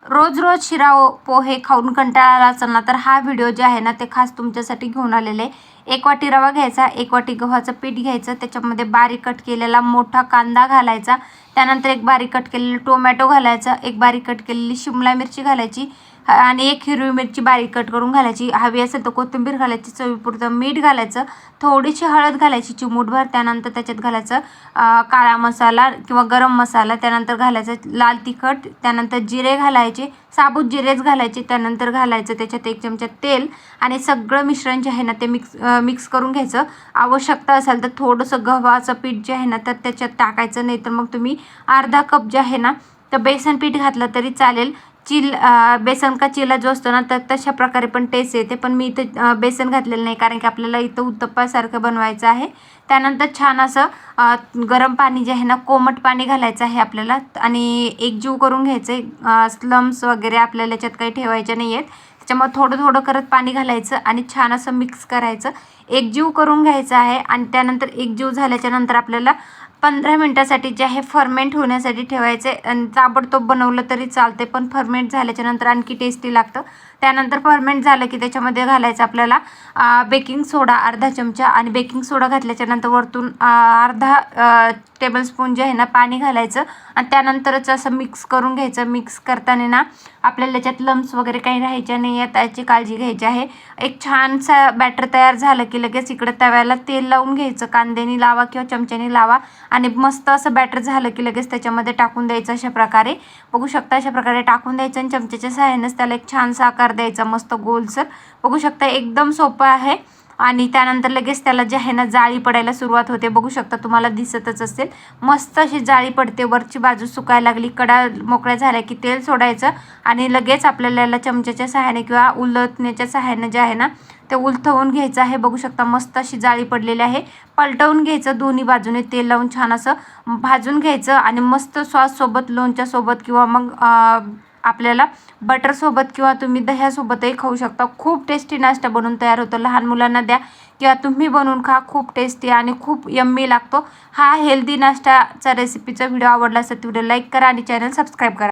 रोज रोज शिरा पोहे खाऊन कंटाळा आला असेल ना, तर हा व्हिडिओ जे आहे ना ते खास तुमच्यासाठी घेऊन आलेले आहे. 1 वाटी रवा घ्यायचा, 1 वाटी गव्हाचं पीठ घ्यायचं, त्याच्यामध्ये बारीक कट केलेला मोठा कांदा घालायचा, त्यानंतर 1 बारीक कट केलेलं टोमॅटो घालायचा, 1 बारीक कट केलेली शिमला मिरची घालायची आणि 1 हिरवी मिरची बारीक कट करून घालायची. हवी असेल तर कोथिंबीर घालायची, चवीपुरतं मीठ घालायचं, थोडीशी हळद घालायची चिमूटभर, त्यानंतर त्याच्यात घालायचं काळा मसाला किंवा गरम मसाला, त्यानंतर घालायचं लाल तिखट, त्यानंतर जिरे घालायचे, साबूत जिरेच घालायचे, त्यानंतर घालायचं त्याच्यात 1 चमचा तेल आणि सगळं मिश्रण जे आहे ना ते मिक्स करून घ्यायचं. आवश्यकता असेल तर थोडंसं गव्हाचं पीठ जे आहे ना तर त्याच्यात टाकायचं, नाही तर मग तुम्ही अर्धा कप जे आहे ना तर बेसन पीठ घातलं तरी चालेल. बेसन का चिला जो असतो ना तर तशा प्रकारे पण टेस्ट येते, पण मी इथं बेसन घातलेलं नाही कारण की आपल्याला इथं उत्तप्पासारखं बनवायचं आहे. त्यानंतर छान असं गरम पाणी जे आहे ना कोमट पाणी घालायचं आहे आपल्याला आणि एकजीव करून घ्यायचं आहे. स्लम्स वगैरे आपल्याला याच्यात काही ठेवायचे नाही आहेत, त्याच्यामुळे थोडं थोडं करत पाणी घालायचं आणि छान असं मिक्स करायचं, एकजीव करून घ्यायचं आहे. आणि त्यानंतर एकजीव झाल्याच्या नंतर आपल्याला 15 मिनटासाठी जे आहे फर्मेंट होण्यासाठी ठेवायचे. आणि ताबडतोब बनवलं तरी चालते, पण फर्मेंट झाल्याच्या नंतर आणखी टेस्टी लागतं. त्यानंतर फर्मेंट झालं की त्याच्यामध्ये घालायचं आपल्याला बेकिंग सोडा अर्धा चमचा, आणि बेकिंग सोडा घातल्याच्या नंतर वरतून अर्धा टेबलस्पून जे आहे ना पाणी घालायचं आणि त्यानंतरच असं मिक्स करून घ्यायचं. मिक्स करताना ना आपल्याला त्याच्यात लम्स वगैरे काही राहायच्या नाही आहेत, याची काळजी घ्यायची आहे. एक छानसा बॅटर तयार झालं की लगेच इकडे तव्याला तेल लावून घ्यायचं, कांद्याने लावा किंवा चमच्याने लावा आणि मस्त असं बॅटर झालं की लगेच त्याच्यामध्ये टाकून द्यायचं. अशा प्रकारे बघू शकता, अशा प्रकारे टाकून द्यायचं आणि चमच्याच्या सहाय्यानेच त्याला एक छानसा आकार द्यायचा मस्त गोलसर. बघू शकता एकदम सोपं आहे. आणि त्यानंतर लगेच त्याला जे आहे ना जाळी पडायला सुरुवात होते. बघू शकता, तुम्हाला दिसतच असेल मस्त अशी जाळी पडते. वरची बाजू सुकायला लागली, कडा मोकळ्या झाल्या की तेल सोडायचं आणि लगेच आपल्याला याला चमच्याच्या सहाय्याने किंवा उलटण्याच्या सहाय्याने जे आहे ना ते उलथवून घ्यायचं आहे. बघू शकता मस्त अशी जाळी पडलेली आहे. पलटवून घ्यायचं, दोन्ही बाजूने तेल लावून छान असं भाजून घ्यायचं आणि मस्त सॉससोबत, लोणच्यासोबत किंवा मग आपल्याला बटरसोबत किंवा तुम्ही दह्यासोबतही खाऊ शकता. खूप टेस्टी नाश्ता बनवून तयार होतो. लहान मुलांना द्या किंवा तुम्ही बनवून खा, खूप टेस्टी आणि खूप यम्मी लागतो. हा हेल्दी नाश्ताचा रेसिपीचा व्हिडिओ आवडला असेल तर व्हिडिओ लाईक करा आणि चॅनल सबस्क्राईब करा.